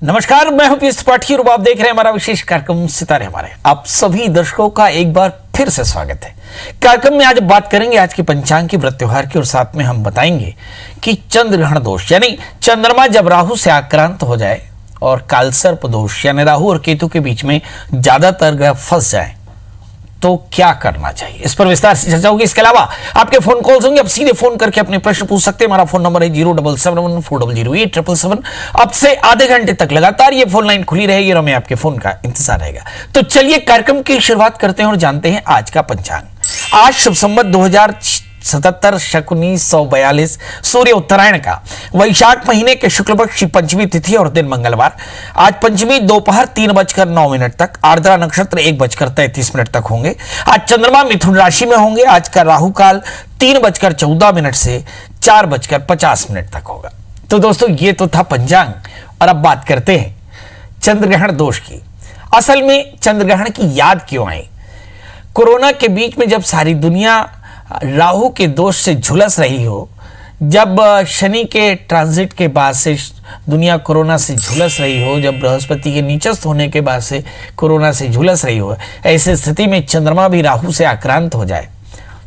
नमस्कार, मैं हूं पीयूष त्रिपाठी और आप देख रहे हैं हमारा विशेष कार्यक्रम सितारे हमारे। आप सभी दर्शकों का एक बार फिर से स्वागत है। कार्यक्रम में आज बात करेंगे आज के पंचांग के व्रत त्योहार की और साथ में हम बताएंगे कि चंद्र ग्रहण दोष यानी चंद्रमा जब राहु से आक्रांत हो जाए और कालसर्प दोष यानी राहु और केतु के बीच में ज्यादातर ग्रह फंस जाए तो क्या करना चाहिए, इस पर विस्तार से चर्चा होगी। इसके अलावा आपके फोन कॉल्स होंगे, आप सीधे फोन करके अपने प्रश्न पूछ सकते हैं। हमारा फोन नंबर है 07714008777। अब से आधे घंटे तक लगातार ये फोन लाइन खुली रहेगी और हमें आपके फोन का इंतजार रहेगा। तो चलिए कार्यक्रम की शुरुआत करते हैं और जानते हैं आज का पंचांग। आज शुभ संवत 2077 शक 1942 सूर्य उत्तरायण का वैशाख महीने के शुक्ल पक्ष की पंचमी तिथि और दिन मंगलवार। आज पंचमी दोपहर 3:09 तक, आर्द्रा नक्षत्र 1:33 तक होंगे। आज चंद्रमा मिथुन राशि में होंगे। आज का राहु काल 3:14 से 4:50 तक होगा। तो दोस्तों ये तो था पंचांग और अब बात करते हैं चंद्र ग्रहण दोष की। असल में चंद्र ग्रहण की याद क्यों आई? कोरोना के बीच में जब सारी दुनिया राहु के दोष से झुलस रही हो, जब शनि के ट्रांजिट के बाद से दुनिया कोरोना से झुलस रही हो, जब बृहस्पति के नीचस्थ होने के बाद से कोरोना से झुलस रही हो, ऐसी स्थिति में चंद्रमा भी राहु से आक्रांत हो जाए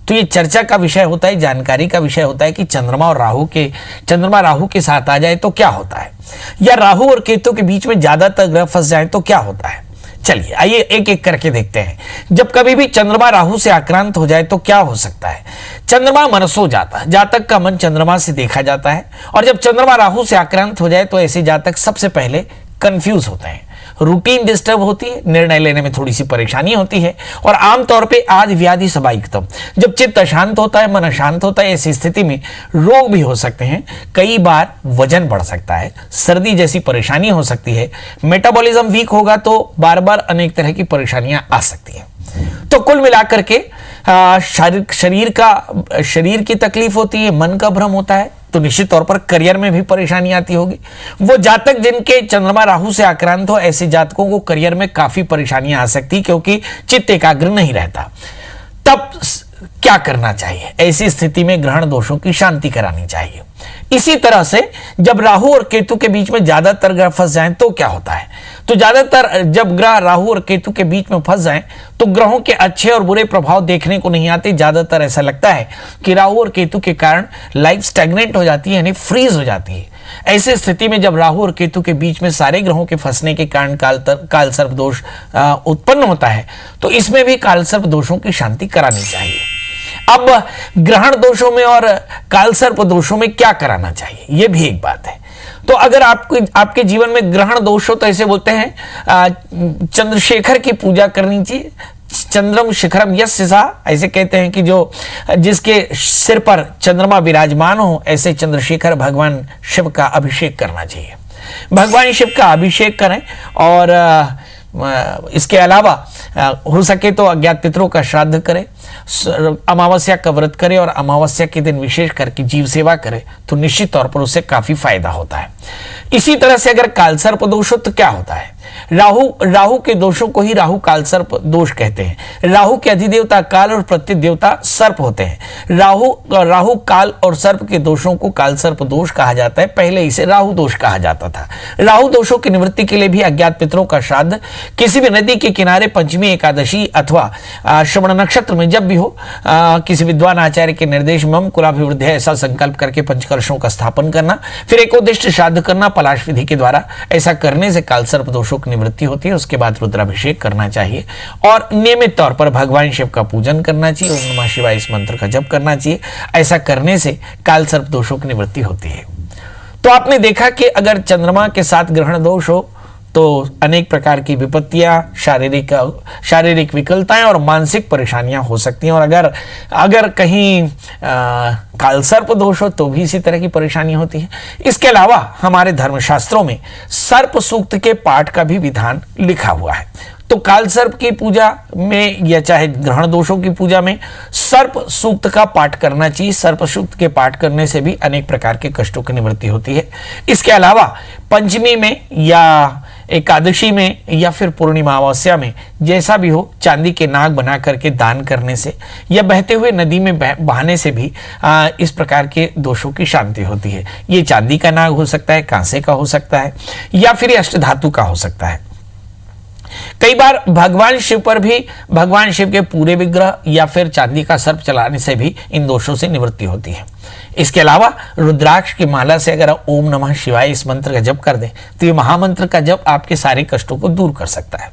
तो ये चर्चा का विषय होता है, जानकारी का विषय होता है कि चंद्रमा राहु के साथ आ जाए तो क्या होता है, या राहु और केतु के बीच में ज्यादातर ग्रह फंस जाए तो क्या होता है। चलिए आइए एक एक करके देखते हैं। जब कभी भी चंद्रमा राहु से आक्रांत हो जाए तो क्या हो सकता है। चंद्रमा मनसो जाता है, जातक का मन चंद्रमा से देखा जाता है, और जब चंद्रमा राहु से आक्रांत हो जाए तो ऐसे जातक सबसे पहले कंफ्यूज होते हैं, रूटीन डिस्टर्ब होती है, निर्णय लेने में थोड़ी सी परेशानी होती है और आमतौर पे आदि व्याधि स्वाभाविकतम। जब चित्त अशांत होता है, मन अशांत होता है, ऐसी स्थिति में रोग भी हो सकते हैं। कई बार वजन बढ़ सकता है, सर्दी जैसी परेशानी हो सकती है, मेटाबॉलिज्म वीक होगा तो बार बार अनेक तरह की परेशानियां आ सकती हैं। तो कुल मिलाकर के शरीर की तकलीफ होती है, मन का भ्रम होता है, तो निश्चित तौर पर करियर में भी परेशानी आती होगी। वो जातक जिनके चंद्रमा राहु से आक्रांत हो, ऐसे जातकों को करियर में काफी परेशानियां आ सकती, क्योंकि चित्त एकाग्र नहीं रहता। तब क्या करना चाहिए? ऐसी स्थिति में ग्रहण दोषों की शांति करानी चाहिए। इसी तरह से जब राहु और केतु के बीच में ज्यादातर ग्रह फंस जाएं तो क्या होता है? तो ज्यादातर जब ग्रह राहु और केतु के बीच में फंस जाएं तो ग्रहों के अच्छे और बुरे प्रभाव देखने को नहीं आते। ज्यादातर ऐसा लगता है कि राहु और केतु के कारण लाइफ स्टैग्नेंट हो जाती है, यानी फ्रीज हो जाती है। ऐसी स्थिति में जब राहु और केतु के बीच में सारे ग्रहों के फंसने के कारण कालसर्प दोष उत्पन्न होता है, तो इसमें भी कालसर्प दोषों की शांति करानी चाहिए। अब ग्रहण दोषों में और कालसर्प दोषों में क्या कराना चाहिए, यह भी एक बात है। तो अगर आपके जीवन में ग्रहण दोष हो तो ऐसे बोलते हैं चंद्रशेखर की पूजा करनी चाहिए। चंद्रम शिखरम यस्य सा, ऐसे कहते हैं कि जिसके सिर पर चंद्रमा विराजमान हो, ऐसे चंद्रशेखर भगवान शिव का अभिषेक करना चाहिए। भगवान शिव का अभिषेक करें और इसके अलावा हो सके तो अज्ञात पितरों का श्राद्ध करें, अमावस्या का व्रत करें और अमावस्या के दिन विशेष करके जीव सेवा करें तो निश्चित तौर पर उससे काफी फायदा होता है। इसी तरह से अगर कालसर्प दोष हो तो क्या होता है? राहु के दोषों को ही राहु कालसर्प दोष कहते हैं। राहु के अधिदेवता काल और प्रतिदेवता सर्प होते हैं। राहु काल और सर्प के दोषों को कालसर्प दोष कहा जाता है। पहले इसे राहु दोष कहा जाता था। राहु दोषों की निवृत्ति के लिए भी अज्ञात पितरों का श्राद्ध, किसी भी नदी के किनारे पंचमी एकादशी अथवा श्रवण नक्षत्र में जब भी हो, किसी विद्वान आचार्य के निर्देश मम कुलाभिवृद्धि ऐसा संकल्प करके पंचकलशों का स्थापन करना, फिर एकोदिष्ट श्राद्ध करना पलाश विधि के द्वारा। ऐसा करने से कालसर्प दोषों की निवृत्ति होती है। उसके बाद रुद्राभिषेक करना चाहिए और नियमित तौर पर भगवान शिव का पूजन करना चाहिए। ओम नमः शिवाय इस मंत्र का जप करना चाहिए। ऐसा करने से कालसर्प दोषों की निवृत्ति होती है। तो आपने देखा कि अगर चंद्रमा के साथ ग्रहण दोष हो तो अनेक प्रकार की विपत्तियां, शारीरिक विकलताएं और मानसिक परेशानियां हो सकती हैं। और अगर कहीं कालसर्प दोष हो तो भी इसी तरह की परेशानी होती है। इसके अलावा हमारे धर्मशास्त्रों में सर्प सूक्त के पाठ का भी विधान लिखा हुआ है। तो कालसर्प की पूजा में या चाहे ग्रहण दोषों की पूजा में सर्प सूक्त का पाठ करना चाहिए। सर्प सूक्त के पाठ करने से भी अनेक प्रकार के कष्टों की निवृत्ति होती है। इसके अलावा पंचमी में या एकादशी में या फिर पूर्णिमा अमावस्या में जैसा भी हो, चांदी के नाग बना करके दान करने से या बहते हुए नदी में बहाने से भी इस प्रकार के दोषों की शांति होती है। ये चांदी का नाग हो सकता है, कांसे का हो सकता है या फिर अष्टधातु का हो सकता है। कई बार भगवान शिव पर भी भगवान शिव के पूरे विग्रह या फिर चांदी का सर्प चलाने से भी इन दोषों से निवृत्ति होती है। इसके अलावा रुद्राक्ष की माला से अगर ओम नमः शिवाय इस मंत्र का जप कर दें तो ये महामंत्र का जप आपके सारे कष्टों को दूर कर सकता है।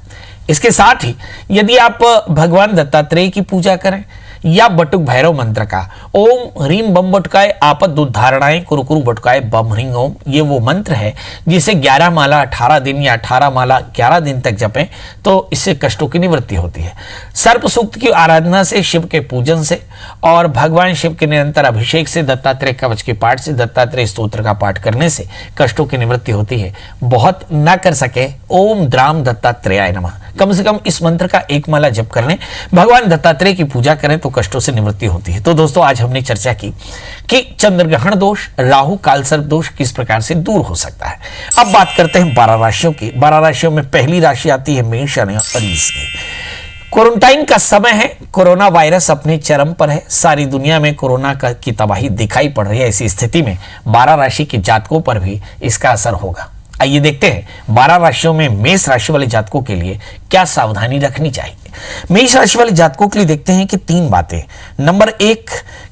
इसके साथ ही यदि आप भगवान दत्तात्रेय की पूजा करें या बटुक भैरव मंत्र का ओम ह्रीम बम बटुकाय आपद उद्धारणाय कुरु कुरु बटुकाय बम ह्रीं ओम, ये वो मंत्र है जिसे 11 माला 18 दिन या 18 माला 11 दिन तक जपें तो इससे कष्टों की निवृत्ति होती है। सर्प सूक्त की आराधना से, शिव के पूजन से और भगवान शिव के निरंतर अभिषेक से, दत्तात्रेय कवच के पाठ से, दत्तात्रेय स्तोत्र का पाठ करने से कष्टों की निवृत्ति होती है। बहुत ना कर सके ओम द्राम दत्तात्रेयाय नमः, कम से कम इस मंत्र का 1 माला जप कर लें, भगवान दत्तात्रेय की पूजा करें तो कष्टों से निवृत्ति होती है। तो दोस्तों आज हमने चर्चा की कि चंद्रग्रहण दोष, राहु काल सर्प दोष किस प्रकार से दूर हो सकता है। अब बात करते हैं 12 राशियों की। 12 राशियों में पहली राशि आती है मेष यानी मरीज की। क्वारंटाइन का समय है, कोरोना वायरस अपने चरम पर है, सारी दुनिया में कोरोना की तबाही दिखाई पड़ रही है। ऐसी स्थिति में 12 राशि के जातकों पर भी इसका असर होगा। आइए देखते हैं 12 राशियों में मेष राशि वाले जातकों के लिए क्या सावधानी रखनी चाहिए। मेष राशि वाले जातकों के लिए देखते हैं कि 3 बातें। नंबर 1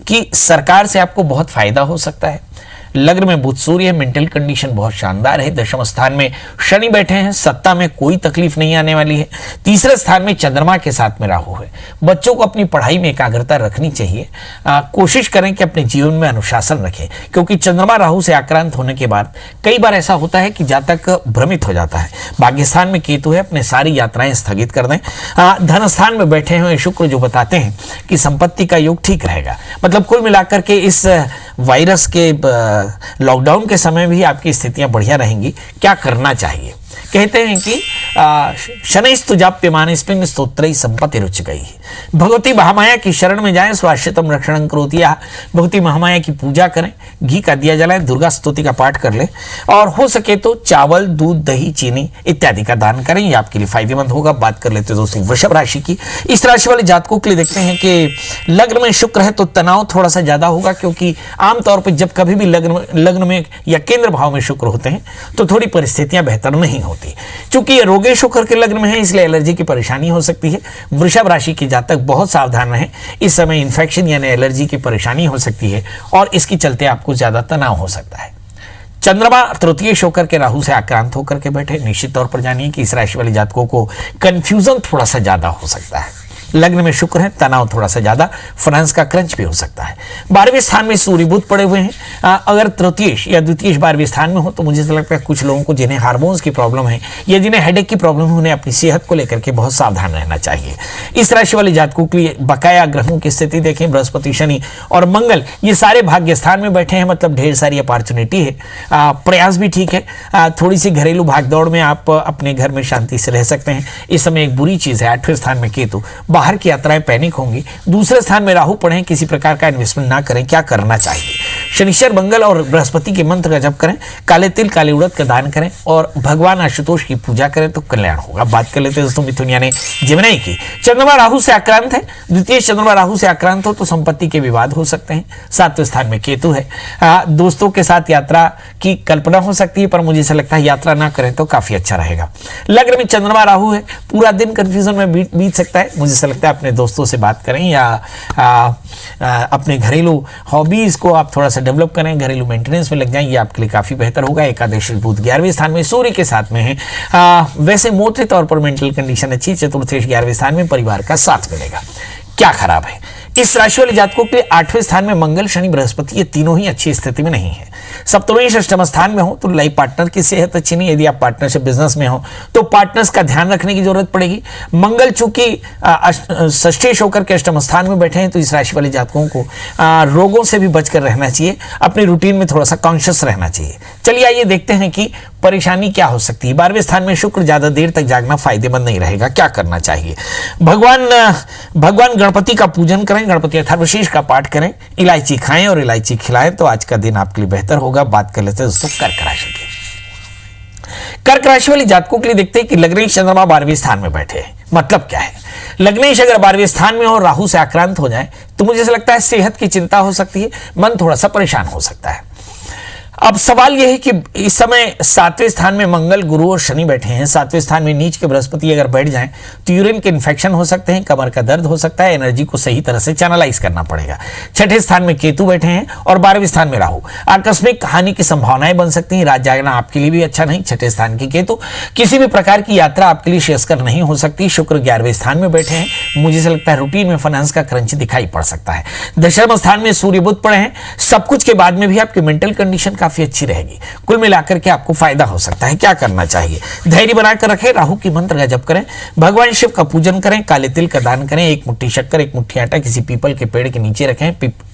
कि सरकार से आपको बहुत फायदा हो सकता है। लग्न में बुध सूर्य है, मेंटल कंडीशन बहुत शानदार है। दशम स्थान में शनि बैठे हैं, सत्ता में कोई तकलीफ नहीं आने वाली है। तीसरे स्थान में चंद्रमा के साथ में राहु है। बच्चों को अपनी पढ़ाई में एकाग्रता रखनी चाहिए। कोशिश करें कि अपने जीवन में अनुशासन रखें, क्योंकि चंद्रमा राहु से आक्रांत होने के बाद कई बार ऐसा होता है कि जातक भ्रमित हो जाता है। भाग्य स्थान में केतु है, अपने सारी यात्राएं स्थगित कर दें। धन स्थान में बैठे हुए शुक्र जो बताते हैं कि संपत्ति का योग ठीक रहेगा। मतलब कुल मिलाकर के इस वायरस के लॉकडाउन के समय भी आपकी स्थितियां बढ़िया रहेंगी। क्या करना चाहिए? कहते हैं कि शनैस्तु जाप्यमाने स्पिन स्तोत्रैः संपत्ति रुच गई। भगवती महामाया की शरण में जाएं, स्वाश्रितम रक्षणं करोति। भगवती महामाया की पूजा करें, घी का दिया जलाएं, दुर्गा स्तुति का पाठ कर लें और हो सके तो चावल, दूध, दही, चीनी इत्यादि का दान करें, ये आपके लिए फायदेमंद होगा। बात कर लेते हैं दोस्तों वृषभ राशि की। इस राशि वाले जातकों के लिए देखते हैं कि लग्न में शुक्र है तो तनाव थोड़ा सा ज्यादा होगा, क्योंकि आमतौर पर जब कभी भी लग्न में या केंद्र भाव में शुक्र होते हैं तो थोड़ी परिस्थितियां बेहतर नहीं होती। चूंकि ये रोगे शुक्र के लग्न में है, इसलिए एलर्जी की परेशानी हो सकती है। वृषभ राशि के जातक बहुत सावधान रहें। इस समय इन्फेक्शन यानी एलर्जी की परेशानी हो सकती है और इसके चलते आपको ज्यादा तनाव हो सकता है। चंद्रमा तृतीय होकर के राहु से आक्रांत होकर के बैठे, निश्चित तौर पर जानिए कि इस राशि वाले जातकों को कंफ्यूजन थोड़ा सा ज्यादा हो सकता है। लग्न में शुक्र है, तनाव थोड़ा सा ज्यादा, फाइनेंस का क्रंच भी हो सकता है। 12वें स्थान में सूर्य बुध पड़े हुए हैं। अगर तृतीय या द्वितीय 12वें स्थान में हो तो मुझे लगता है कुछ लोगों को जिन्हें हार्मोन्स की प्रॉब्लम है या जिन्हें हेडेक की प्रॉब्लम है, उन्हें अपनी सेहत को लेकर के बहुत सावधान रहना चाहिए। इस राशि वाले जातकों के लिए बकाया ग्रहों की स्थिति देखें, बृहस्पति, शनि और मंगल ये सारे भाग्य स्थान में बैठे हैं, मतलब ढेर सारी अपॉर्चुनिटी है। प्रयास भी ठीक है। थोड़ी सी घरेलू भागदौड़ में आप अपने घर में शांति से रह सकते हैं। इस समय एक बुरी चीज है, 8वें स्थान में केतु, बाहर की यात्राएं पैनिक होंगी। दूसरे स्थान में राहु पढ़ें, किसी प्रकार का इन्वेस्टमेंट ना करें। क्या करना चाहिए? शनिश्चर, मंगल और बृहस्पति के मंत्र का जप करें, काले तिल काले उड़द का दान करें और भगवान आशुतोष की पूजा करें तो कल्याण होगा। बात कर लेते हैं दोस्तों मिथुन यानी जिमनाई की। चंद्रमा राहु से आक्रांत है। द्वितीय चंद्रमा राहु से आक्रांत हो तो संपत्ति के विवाद हो सकते हैं। 7वें स्थान में केतु है। दोस्तों के साथ यात्रा की कल्पना हो सकती है, पर मुझे ऐसा लगता है यात्रा ना करें तो काफी अच्छा रहेगा। लग्न में चंद्रमा राहु है, पूरा दिन कंफ्यूजन में बीत सकता है। मुझे ऐसा लगता है अपने दोस्तों से बात करें या अपने घरेलू हॉबीज को आप थोड़ा सा डेवलप करें, घरेलू मेंटेनेंस में लग जाएं, ये आपके लिए काफी बेहतर होगा। एकादश बुध 11वें स्थान में सूर्य के साथ में है। वैसे मोटे तौर पर मेंटल कंडीशन अच्छी, चतुर्थ 11वें स्थान में परिवार का साथ मिलेगा। क्या खराब है? इस राशि वाले जातकों के लिए 8वें स्थान में मंगल, शनि, बृहस्पति ये तीनों ही अच्छी स्थिति में नहीं है। सप्तमेश अष्टम स्थान में हो तो लाइफ पार्टनर की सेहत अच्छी नहीं। यदि आप पार्टनरशिप बिजनेस में हो तो पार्टनर्स का ध्यान रखने की जरूरत पड़ेगी। मंगल चूंकि षष्ठेश होकर के अष्टम स्थान में बैठे हैं तो इस राशि वाले जातकों को रोगों से भी बचकर रहना चाहिए, अपनी रूटीन में थोड़ा सा कॉन्शियस रहना चाहिए। चलिए आइए देखते हैं कि परेशानी क्या हो सकती है। 12वें स्थान में शुक्र, ज्यादा देर तक जागना फायदेमंद नहीं रहेगा। क्या करना चाहिए? भगवान गणपति का पूजन करें, गणपति अथर्वशीष का पाठ करें, इलायची खाएं और इलायची खिलाएं तो आज का दिन आपके लिए बेहतर होगा। बात कर लेते हैं दोस्तों कर्क राशि की। कर्क राशि वाले जातकों के लिए देखते हैं कि लग्नेश चंद्रमा 12वें स्थान में बैठे हैं। मतलब क्या है, लग्नेश अगर 12वें स्थान में हो, राहु से आक्रांत हो जाए तो मुझे ऐसा लगता है सेहत की चिंता हो सकती है, मन थोड़ा सा परेशान हो सकता है। अब सवाल यह है कि इस समय 7वें स्थान में मंगल, गुरु और शनि बैठे हैं। 7वें स्थान में नीच के बृहस्पति अगर बैठ जाएं तो यूरिन के इन्फेक्शन हो सकते हैं, कमर का दर्द हो सकता है, एनर्जी को सही तरह से चैनलाइज करना पड़ेगा। 6ठे स्थान में केतु बैठे हैं और 12वें स्थान में राहु। आकस्मिक हानि की संभावनाएं बन सकती हैं। रात जागना आपके लिए भी अच्छा नहीं। 6ठे स्थान के केतु, किसी भी प्रकार की यात्रा आपके लिए श्रेयस्कर नहीं हो सकती। शुक्र 11वें स्थान में बैठे हैं, मुझे से लगता है रूटीन में फाइनेंस का क्रंच दिखाई पड़ सकता है। दशम स्थान में सूर्य बुध पड़े हैं। सब कुछ के बाद में भी आपकी मेंटल कंडीशन काफी अच्छी रहेगी। कुल मिलाकर के आपको फायदा हो सकता है। क्या करना चाहिए, धैर्य बनाकर रखें, राहु की मंत्र का जप करें, भगवान शिव का पूजन करें, काले तिल का दान करें, एक मुट्ठी शक्कर एक मुट्ठी आटा किसी पीपल के पेड़ के नीचे रखें,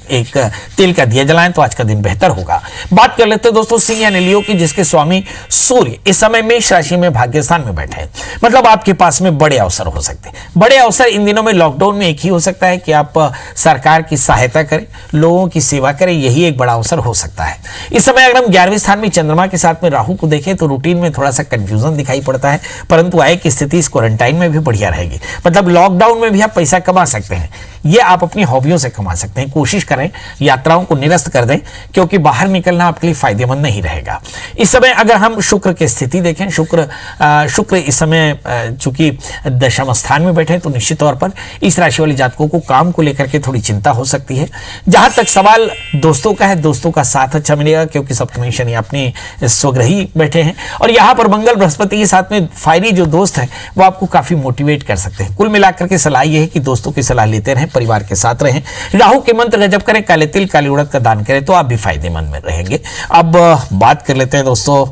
एक तेल का दिया जलाएं तो आज का दिन बेहतर होगा। बात कर लेते हैं दोस्तों सिंह यानी लियो की, जिसके स्वामी सूर्य इस समय मेष राशि में भाग्य स्थान में बैठे हैं। मतलब आपके पास में बड़े अवसर हो सकते हैं। बड़े अवसर इन दिनों में लॉकडाउन में एक ही हो सकता है कि आप सरकार की सहायता करें, लोगों की सेवा करें, यही एक बड़ा अवसर हो सकता है। इस समय अगर हम 11वें स्थान में चंद्रमा के साथ में राहु को देखें तो रूटीन में थोड़ा सा कंफ्यूजन दिखाई पड़ता है, परंतु आय की स्थिति इस क्वारंटाइन में भी बढ़िया रहेगी। मतलब लॉकडाउन में भी आप पैसा कमा सकते हैं। ये आप अपनी हॉबियों से कमा सकते हैं। कोशिश करें यात्राओं को निरस्त कर दें, क्योंकि बाहर निकलना आपके लिए फायदेमंद नहीं रहेगा। इस समय अगर हम शुक्र की स्थिति देखें, शुक्र इस समय चूंकि दशम स्थान में बैठे हैं तो निश्चित तौर पर इस राशि वाले जातकों को काम को लेकर के थोड़ी चिंता हो सकती है। जहां तक सवाल दोस्तों का है, दोस्तों का साथ अच्छा मिलेगा, क्योंकि सप्तमी शनि अपने स्वग्रही बैठे हैं और यहाँ पर मंगल बृहस्पति के साथ में फायरी जो दोस्त हैं वो आपको काफी मोटिवेट कर सकते हैं। कुल मिलाकर के सलाह यह है कि दोस्तों की सलाह लेते रहें, परिवार के साथ रहें, राहु के मंत्र का जप करें, काले तिल काली उड़द का दान करें तो आप भी फायदेमंद में रहेंगे। अब बात कर लेते हैं दोस्तों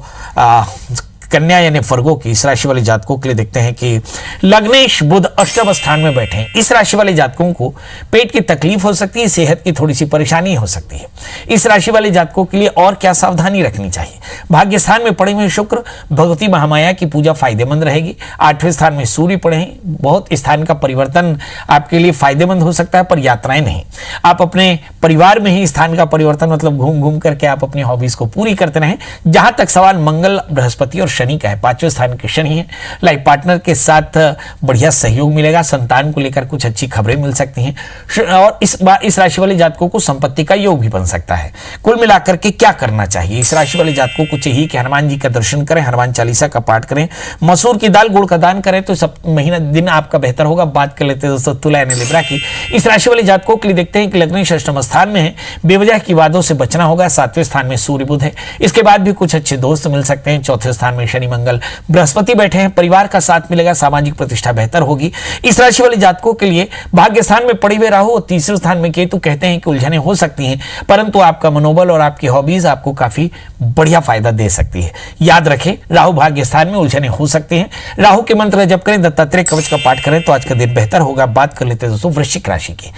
कन्या यानी फर्गो की। इस राशि वाले जातकों के लिए देखते हैं कि लग्नेश बुध अष्टम स्थान में बैठे हैं। इस राशि वाले जातकों को पेट की तकलीफ हो सकती है, सेहत की थोड़ी सी परेशानी हो सकती है। इस राशि वाले जातकों के लिए और क्या सावधानी रखनी चाहिए, भाग्य स्थान में पड़े हुए शुक्र, भगवती महामाया की पूजा फायदेमंद रहेगी। 8वें स्थान में सूर्य पड़े हैं, बहुत स्थान का परिवर्तन आपके लिए फायदेमंद हो सकता है, पर यात्राएं नहीं। आप अपने परिवार में ही स्थान का परिवर्तन, मतलब घूम घूम करके आप अपनी हॉबीज को पूरी करते रहें। जहां तक सवाल मंगल बृहस्पति और शनि का है, 5वें स्थान के शनि है, लाइफ पार्टनर के साथ बढ़िया सहयोग मिलेगा, संतान को लेकर कुछ अच्छी खबरें मिल सकती हैं और इस राशि वाले जातकों को संपत्ति का योग भी बन सकता है। कुल मिलाकर के क्या करना चाहिए, इस राशि वाले जातकों को चाहिए कि हनुमान जी का दर्शन करें, हनुमान चालीसा का पाठ करें, मसूर की दाल गुड़ का दान करें तो सब महीना दिन आपका बेहतर होगा। बात कर लेते हैं दोस्तों तुला यानी लिब्रा की। इस राशि वाले जातकों के लिए देखते हैं कि लग्नेश अष्टम स्थान में है, बेवजह की वादों से बचना होगा। 7वें स्थान में सूर्य बुध है, इसके बाद भी कुछ अच्छे दोस्त मिल सकते हैं। 4थे स्थान में शनि मंगल बृहस्पति बैठे हैं, परिवार का साथ मिलेगा, सामाजिक प्रतिष्ठा बेहतर होगी। इस राशि वाले जातकों के लिए भाग्य स्थान में पड़े हुए राहु और 3रे स्थान में केतु कहते हैं कि उलझने हो सकती हैं, परंतु आपका मनोबल और आपकी हॉबीज आपको काफी बढ़िया फायदा दे सकती है। याद रखें राहु भाग्य स्थान में, उलझने हो सकते हैं। राहु के मंत्र जप करें, दत्तात्रेय कवच का पाठ करें तो आज का दिन बेहतर होगा। बात कर लेते हैं दोस्तों वृश्चिक राशि की।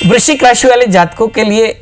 वृश्चिक राशि वाले जातकों के लिए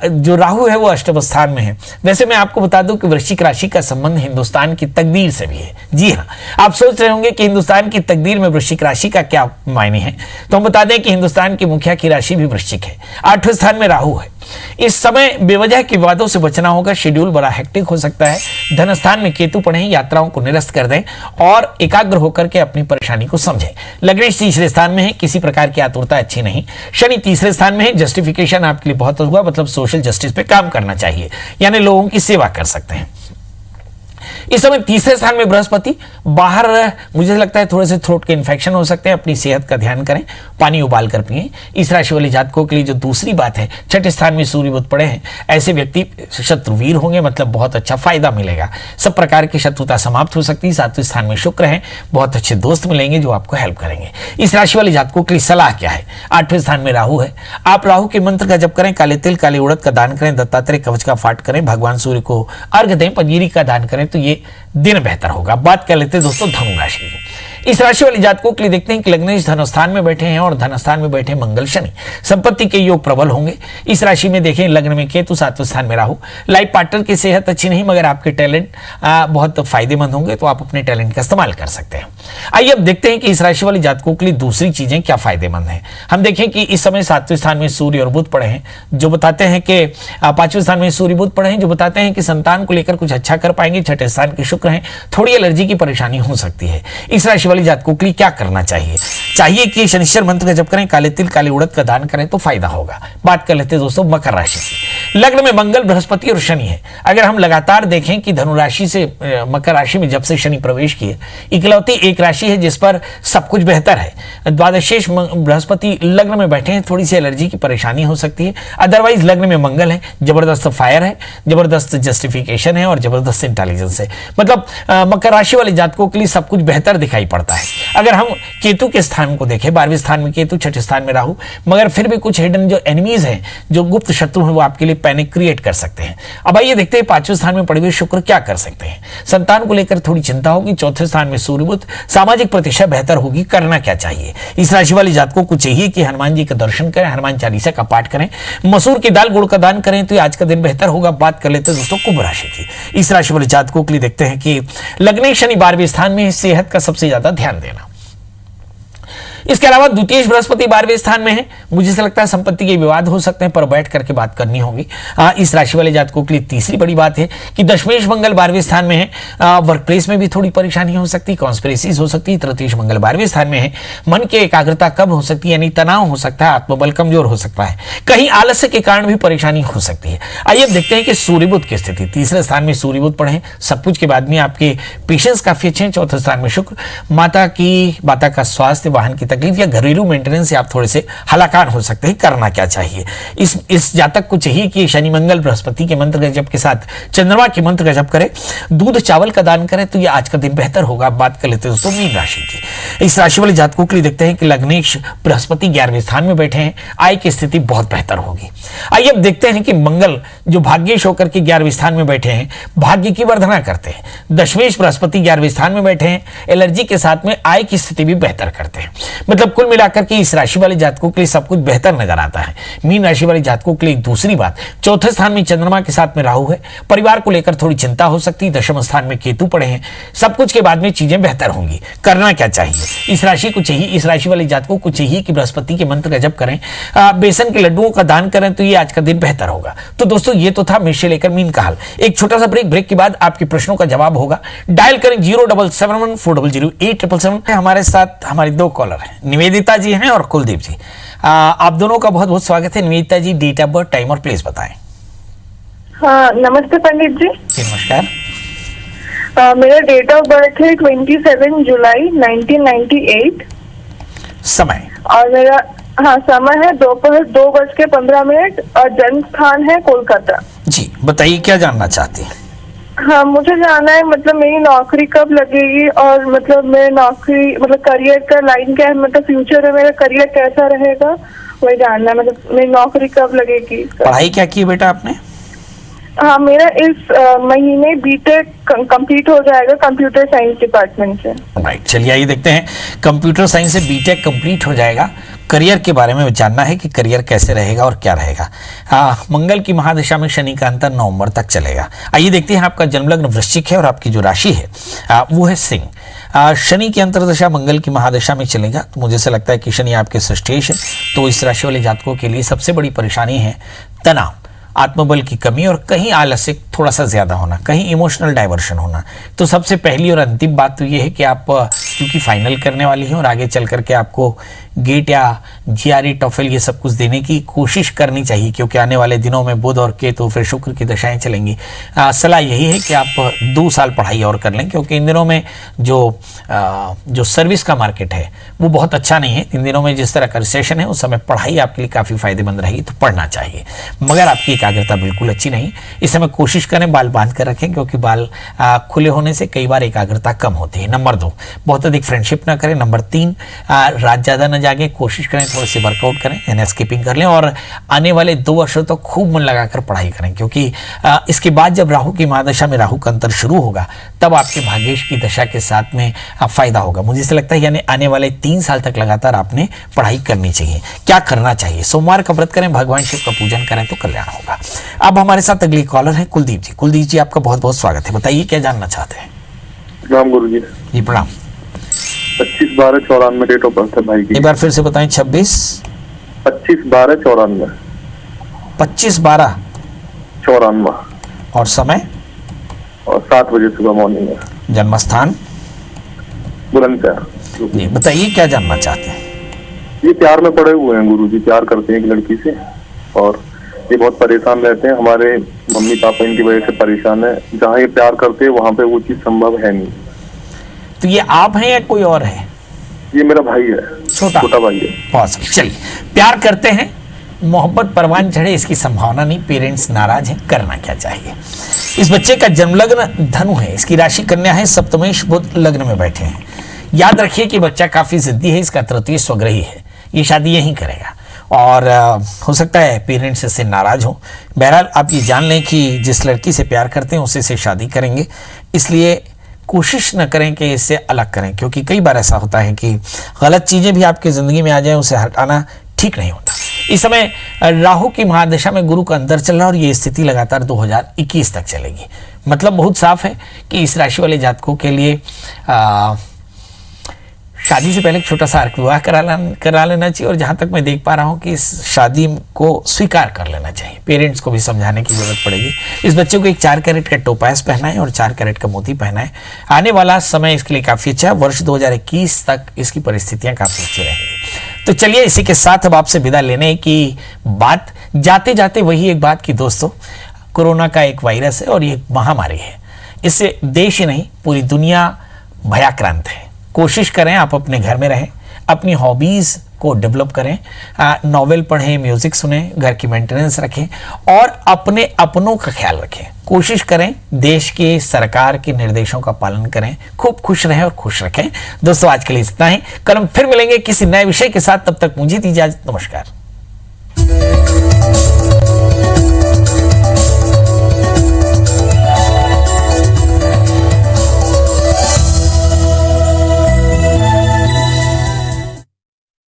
जो राहु है वो अष्टम स्थान में है। वैसे मैं आपको बता दूं कि वृश्चिक राशि का संबंध हिंदुस्तान की तकदीर से भी है। जी हाँ, आप सोच रहे होंगे कि हिंदुस्तान की तकदीर में वृश्चिक राशि का क्या मायने हैं, तो हम बता दें कि हिंदुस्तान की मुखिया की राशि भी वृश्चिक है। 8वें स्थान में राहु है। इस समय बेवजह की वादों से बचना होगा, शेड्यूल बड़ा हेक्टिक हो सकता है। धन स्थान में केतु पड़े हैं, यात्राओं को निरस्त कर दें और एकाग्र होकर के अपनी परेशानी को समझें। लग्नेश 3रे स्थान में है, किसी प्रकार की आतुरता अच्छी नहीं। शनि 3रे स्थान में है, जस्टिफिकेशन आपके लिए बहुत हुआ, मतलब सोशल जस्टिस पे काम करना चाहिए, यानी लोगों की सेवा कर सकते हैं। इस समय 3रे स्थान में बृहस्पति, बाहर मुझे लगता है थोड़े से थ्रोट के इन्फेक्शन हो सकते हैं, अपनी सेहत का ध्यान करें, पानी उबाल कर पिएं। इस राशि वाले जातकों के लिए जो दूसरी बात है, 6ठे स्थान में सूर्य बुध पड़े हैं, ऐसे व्यक्ति शत्रुवीर होंगे, मतलब बहुत अच्छा फायदा मिलेगा, सब प्रकार की शत्रुता समाप्त हो सकती है। 7वें स्थान में शुक्र है, बहुत अच्छे दोस्त मिलेंगे जो आपको हेल्प करेंगे। इस राशि वाले जातकों के लिए सलाह क्या है, 8वें स्थान में राहु है, आप राहु के मंत्र का जप करें, काले तिल काली उड़द का दान करें, दत्तात्रेय कवच का पाठ करें, भगवान सूर्य को अर्घ दें, पंजीरी का दान करें तो ये दिन बेहतर होगा। बात कर लेते हैं दोस्तों धनु राशि की। इस राशि वाले जातकों के लिए देखते हैं कि लग्नेश धन स्थान में बैठे हैं और धन स्थान में बैठे मंगल शनि, संपत्ति के योग प्रबल होंगे। इस राशि में देखें लग्न में केतु, 7वें स्थान में राहु। लाइफ पार्टनर की सेहत अच्छी नहीं, मगर आपके टैलेंट बहुत फायदेमंद होंगे, तो आप अपने टैलेंट का इस्तेमाल कर सकते हैं। आइए अब देखते हैं कि इस राशि वाले जातकों के लिए दूसरी चीजें क्या फायदेमंद हैं। हम देखें कि इस समय 7वें स्थान में सूर्य और बुध पड़े हैं, जो बताते हैं कि 5वें स्थान में सूर्य बुध पड़े हैं, जो बताते हैं कि संतान को लेकर कुछ अच्छा कर पाएंगे। 6ठे स्थान के शुक्र हैं, थोड़ी एलर्जी की परेशानी हो सकती है। इस राशि वाले जातकों के लिए क्या करना चाहिए कि शनिश्चर मंत्र का जप करें, काले तिल काले उड़द का दान करें तो फायदा होगा। बात कर लेते हैं दोस्तों मकर राशि की। लग्न में मंगल, बृहस्पति और शनि है। अगर हम लगातार देखें कि धनु राशि से मकर राशि में जब से शनि प्रवेश किए, इकलौती एक राशि है जिस पर सब कुछ बेहतर है। द्वादशेष बृहस्पति लग्न में बैठे हैं, थोड़ी सी एलर्जी की परेशानी हो सकती है। अदरवाइज लग्न में मंगल है, जबरदस्त फायर है, जबरदस्त जस्टिफिकेशन है और जबरदस्त इंटेलिजेंस है। मतलब मकर राशि वाले जातकों के लिए सब कुछ बेहतर दिखाई पड़ता है। अगर हम केतु के स्थान को देखें, 12वें स्थान में केतु, 6ठे स्थान में राहु, मगर फिर भी कुछ हिडन जो एनिमीज हैं, जो गुप्त शत्रु हैं, वो आपके लिए पैनिक क्रिएट कर सकते हैं। अब आइए देखते हैं 5वें स्थान में पड़े हुए शुक्र क्या कर सकते हैं। संतान को लेकर थोड़ी चिंता होगी। 4थे स्थान में सूर्य बुध, सामाजिक प्रतिष्ठा बेहतर होगी। करना क्या चाहिए? इस राशि वाले जातकों को चाहिए कि हनुमान जी का दर्शन करें, हनुमान चालीसा का पाठ करें, मसूर की दाल गुड़ का दान करें तो आज का दिन बेहतर होगा। बात कर लेते हैं दोस्तों कुंभ राशि की। इस राशि वाले जातकों के लिए देखते हैं कि लग्न शनि 12वें स्थान में, सेहत का सबसे ज्यादा ध्यान देना। इसके अलावा द्वितीय बृहस्पति 12वें स्थान में है। मुझे ऐसा लगता है संपत्ति के विवाद हो सकते हैं, पर बैठ करके बात करनी होगी। इस राशि वाले जातकों के लिए तीसरी बड़ी बात है कि दशमेश मंगल 12वें स्थान में है। वर्क प्लेस में भी थोड़ी परेशानी हो सकती है, कॉन्स्पिरेसीज हो सकती है। तृतीय मंगल 12वें स्थान में है। मन की एकाग्रता कम हो सकती है, यानी तनाव हो सकता है, आत्मबल कमजोर हो सकता है, कहीं आलस्य के कारण भी परेशानी हो सकती है। आइए देखते हैं कि सूर्य बुध की स्थिति। तीसरे स्थान में सूर्य बुध पढ़े, सब कुछ के बाद में आपके पेशेंस काफी अच्छे हैं। 4थे स्थान में शुक्र, माता का स्वास्थ्य, वाहन की तकलीफ या घरेलू मेंटेनेंस से आप थोड़े से हलाकान हो सकते हैं। करना क्या चाहिए? इस जातक को चाहिए कि शनि मंगल बृहस्पति के मंत्र का जप के साथ चंद्रमा के मंत्र का जप करें, दूध चावल का दान करें तो ये आज का दिन बेहतर होगा। बात कर लेते हैं दोस्तों मीन राशि की। इस राशि वाले जातकों के लिए देखते हैं कि लग्नेश बृहस्पति 11वें स्थान में बैठे हैं, आय की स्थिति बहुत बेहतर होगी। आइए अब देखते हैं कि मंगल जो भाग्येश होकर के 11वें स्थान में बैठे हैं, भाग्य की वर्धना करते हैं। दशमेश बृहस्पति 11वें स्थान में बैठे हैं, एलर्जी के साथ में आय की स्थिति भी बेहतर करते हैं। मतलब कुल मिलाकर के इस राशि वाले जातकों के लिए सब कुछ बेहतर नजर आता है। मीन राशि वाले जातकों के लिए दूसरी बात, 4थे स्थान में चंद्रमा के साथ में राहु है, परिवार को लेकर थोड़ी चिंता हो सकती है। 10वें स्थान में केतु पड़े हैं, सब कुछ के बाद में चीजें बेहतर होंगी। करना क्या चाहिए? इस राशि वाले जातकों को चाहिए कि बृहस्पति के मंत्र का जप करें, बेसन के लड्डुओं का दान करें तो ये आज का दिन बेहतर होगा। तो दोस्तों ये तो था मेष से लेकर मीन का हाल। एक छोटा सा ब्रेक के बाद आपके प्रश्नों का जवाब होगा। डायल करें 07714008777। हमारे साथ हमारी दो कॉलर हैं, निवेदिता जी हैं और कुलदीप जी। आप दोनों का बहुत बहुत स्वागत है। निवेदिता जी, डेट ऑफ बर्थ, टाइम और प्लेस बताएं। हाँ, नमस्ते पंडित जी। नमस्कार। मेरा डेट ऑफ बर्थ है 27 जुलाई 1998। समय? और मेरा समय है दोपहर 2:15 और जन्म स्थान है कोलकाता। जी बताइए, क्या जानना चाहती हैं? हाँ, मुझे जानना है मतलब मेरी नौकरी कब लगेगी और मतलब मेरे नौकरी मतलब करियर का लाइन क्या है, मतलब फ्यूचर में मेरा करियर कैसा रहेगा वही जानना है। मतलब मेरी नौकरी कब लगेगी। पढ़ाई क्या की बेटा आपने? हाँ, मेरा इस महीने बीटेक कंप्लीट हो जाएगा कंप्यूटर साइंस डिपार्टमेंट से। राइट, चलिए आइए देखते हैं। कंप्यूटर साइंस से बीटेक कंप्लीट हो जाएगा। करियर के बारे में जानना है कि करियर कैसे रहेगा और क्या रहेगा। मंगल की महादशा में शनि का अंतर नवंबर तक चलेगा। आइए देखते हैं, आपका जन्मलग्न वृश्चिक है और आपकी जो राशि है वो है सिंह। शनि की अंतरदशा मंगल की महादशा में चलेगा, तो मुझे ऐसा लगता है कि शनि आपके षष्ठेश है। तो इस राशि वाले जातकों के लिए सबसे बड़ी परेशानी है तनाव, आत्मबल की कमी और कहीं आलस्य थोड़ा सा ज्यादा होना, कहीं इमोशनल डाइवर्शन होना। तो सबसे पहली और अंतिम बात तो ये है कि आप क्योंकि फाइनल करने वाली हैं और आगे चल करके आपको गेट या जीआरई टॉफल ये सब कुछ देने की कोशिश करनी चाहिए, क्योंकि आने वाले दिनों में बुध और केतु फिर शुक्र की दशाएं चलेंगी। सलाह यही है कि आप 2 साल पढ़ाई और कर लें, क्योंकि इन दिनों में जो सर्विस का मार्केट है वो बहुत अच्छा नहीं है। इन दिनों में जिस तरह का रिसेशन है उस समय पढ़ाई आपके लिए काफ़ी फायदेमंद रहेगी, तो पढ़ना चाहिए। मगर आपकी एकाग्रता बिल्कुल अच्छी नहीं। इस समय कोशिश करें बाल बांध कर रखें, क्योंकि बाल खुले होने से कई बार एकाग्रता कम होती है। नंबर 2, बहुत अधिक फ्रेंडशिप ना करें। नंबर 3, रात ज़्यादा न जागे, कोशिश करें थोड़े से वर्कआउट करें, यानी स्किपिंग कर लें और आने वाले 2 वर्षों तक खूब मन लगाकर पढ़ाई करें, क्योंकि इसके बाद जब राहु की महादशा में राहु का अंतर शुरू होगा तब आपके भाग्येश की दशा के साथ में फायदा होगा। मुझे ऐसा लगता है यानी आने वाले 3 साल तक लगातार आपने पढ़ाई करनी चाहिए। क्या करना चाहिए? सोमवार का व्रत करें, भगवान शिव का पूजन करें तो कल्याण होगा। अब हमारे साथ अगली कॉलर है कुलदीप जी। कुलदीप जी, आपका बहुत बहुत स्वागत है। बताइए क्या जानना चाहते हैं? प्रणाम गुरु जी। जी प्रणाम। 25/12/94 डेट ऑफ बर्थ है भाई की। एक बार फिर से बताएं। 25/12/94 25/12/94 और समय? और 7 बजे सुबह मॉर्निंग में। जन्मस्थान? बुलंदशहर। जी बताइए क्या जानना चाहते हैं? ये प्यार में पड़े हुए हैं गुरु जी, प्यार करते हैं एक लड़की से और ये बहुत परेशान रहते हैं। हमारे मम्मी पापा इनकी वजह से परेशान है। जहाँ ये प्यार करते हैं वहाँ पे वो चीज संभव है नहीं। तो ये आप हैं या कोई और है? ये मेरा भाई है, छोटा भाई है। बहुत सही। चलिए, प्यार करते हैं, मोहब्बत परवान चढ़े इसकी संभावना नहीं, पेरेंट्स नाराज हैं, करना क्या चाहिए? इस बच्चे का जन्म लग्न धनु है, इसकी राशि कन्या है, सप्तमेश बुध लग्न में बैठे हैं। याद रखिए कि बच्चा काफी जिद्दी है, इसका तृतीय स्वग्रही है, ये शादी यहीं करेगा और हो सकता है पेरेंट्स इससे नाराज हो। बहरहाल आप ये जान लें कि जिस लड़की से प्यार करते हैं उसी से शादी करेंगे, इसलिए कोशिश न करें कि इससे अलग करें, क्योंकि कई बार ऐसा होता है कि गलत चीज़ें भी आपकी ज़िंदगी में आ जाएं, उसे हटाना ठीक नहीं होता। इस समय राहु की महादशा में गुरु का अंतर चल रहा है और ये स्थिति लगातार 2021 तक चलेगी। मतलब बहुत साफ है कि इस राशि वाले जातकों के लिए शादी से पहले एक छोटा सा अर्क विवाह करा लेना चाहिए और जहाँ तक मैं देख पा रहा हूँ कि इस शादी को स्वीकार कर लेना चाहिए। पेरेंट्स को भी समझाने की जरूरत पड़ेगी। इस बच्चे को एक 4 कैरेट का टोपास पहना है और 4 कैरेट का मोती पहना है। आने वाला समय इसके लिए काफ़ी अच्छा है। वर्ष 2021 तक इसकी परिस्थितियाँ काफ़ी अच्छी रहेंगी। तो चलिए, इसी के साथ अब आपसे विदा लेने की बात, जाते जाते वही एक बात कि दोस्तों, कोरोना का एक वायरस है और ये महामारी है। इससे देश ही नहीं पूरी दुनिया भयाक्रांत है। कोशिश करें आप अपने घर में रहें, अपनी हॉबीज़ को डेवलप करें, नॉवेल पढ़ें, म्यूज़िक सुनें, घर की मेंटेनेंस रखें और अपने अपनों का ख्याल रखें। कोशिश करें देश के सरकार के निर्देशों का पालन करें। खूब खुश रहें और खुश रखें। दोस्तों, आज के लिए इतना ही। कल हम फिर मिलेंगे किसी नए विषय के साथ। तब तक मुझे दीजिए इजाज़त। नमस्कार।